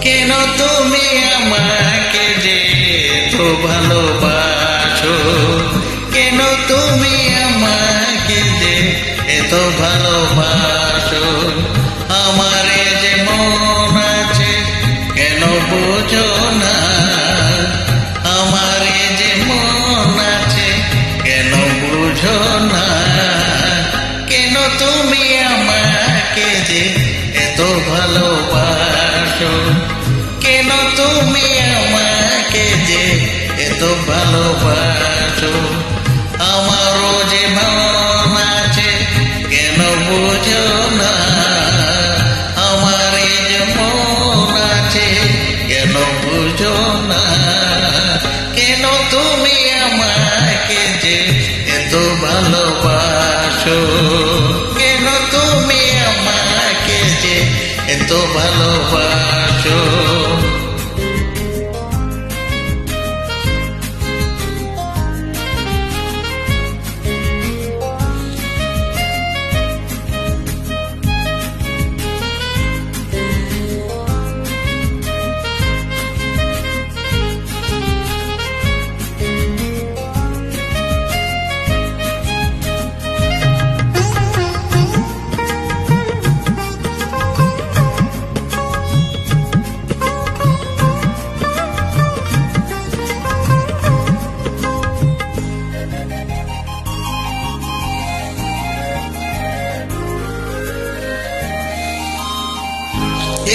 কেন তুমি আমাকে যে এত ভালোবাসো, কেন তুমি আমাকে যে এত ভালোবাসো। আমারে যে মন আছে কেন বুঝো না, আমারে যে মন আছে কেন বুঝো না। কেন তুমি আমাকে যে এত ভালোবাসো, কেন তুমি আমাকে যে এত ভালোবাসো। আমারও যে মন আছে কেন বুঝো না, আমার যে মন আছে কেন বুঝো না। কেন তুমি আমাকে যে এত ভালোবাসো, কেন তুমি আমাকে যে এত ভালোবাসো।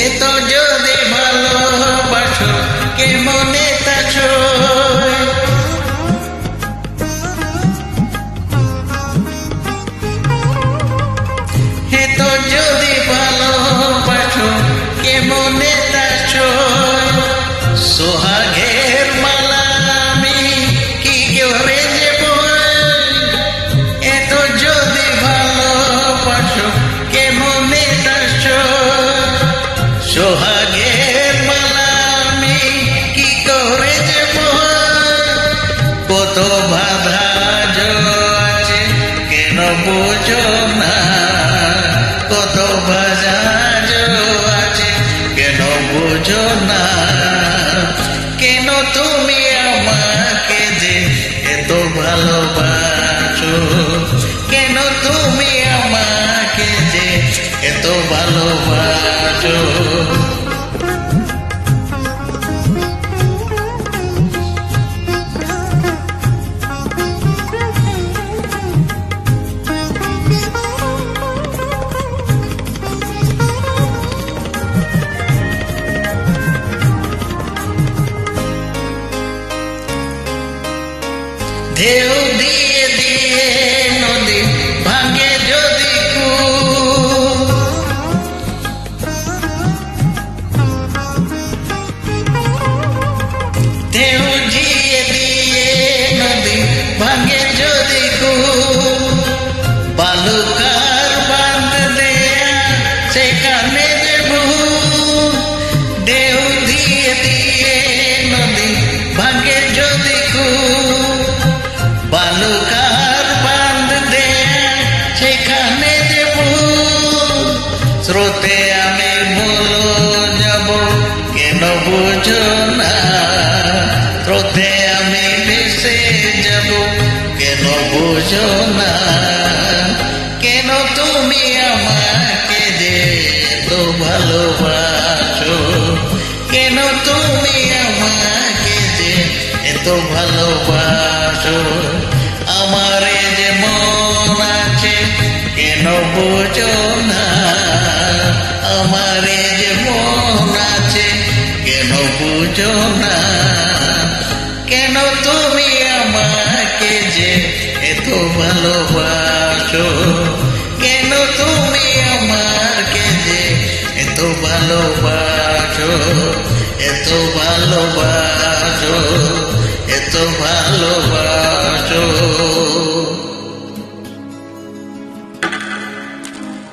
এত যদি ভালোবাসো কেমনে তাছো, এত যদি ভালোবাসো কেমনে তাছো। সোহাগের মালা আমি কি করে দেব, এত যদি ভালোবাসো কেমনে তাছো। সোহাগের মালা আমি কি করে দেব, কত বাধা আছে কেন বুঝো না, কত বাধা আছে কেন বুঝো না। কেন তুমি আমাকে যে এত ভালোবাসো, কেন তুমি আমাকে যে এত ভালোবাসো। ঢেউ দিয়ে দিয়ে নদী ভাঙে যদি কূপ, ঢেউ দিয়ে দিয়ে নদী ভাঙে যদি কূপ। বালুকার বাঁধ দেয়া সেখানে দেব, ঢেউ দিয়ে দিয়ে নদী ভাঙে যদি কূপ। বালুকার বাঁধ দেয়া সেখানে দেব, স্রোতে আমি ভুলো যাব কেন বুঝো না, স্রোতে আমি ভেসে যাব কেন বুঝো না। কেন তুমি আমাকে যে এত ভালোবাসো, কেন তুমি আমাকে যে এত ভালোবাসো। আমারে যে মন আছে কেন বুঝো না, আমারে যে মন আছে কেন বুঝো না। কেন তুমি আমাকে যে এত ভালোবাসো, কেন তুমি আমাকে যে এত ভালোবাসো, এত ভালোবাসো, এত ভালোবাসো।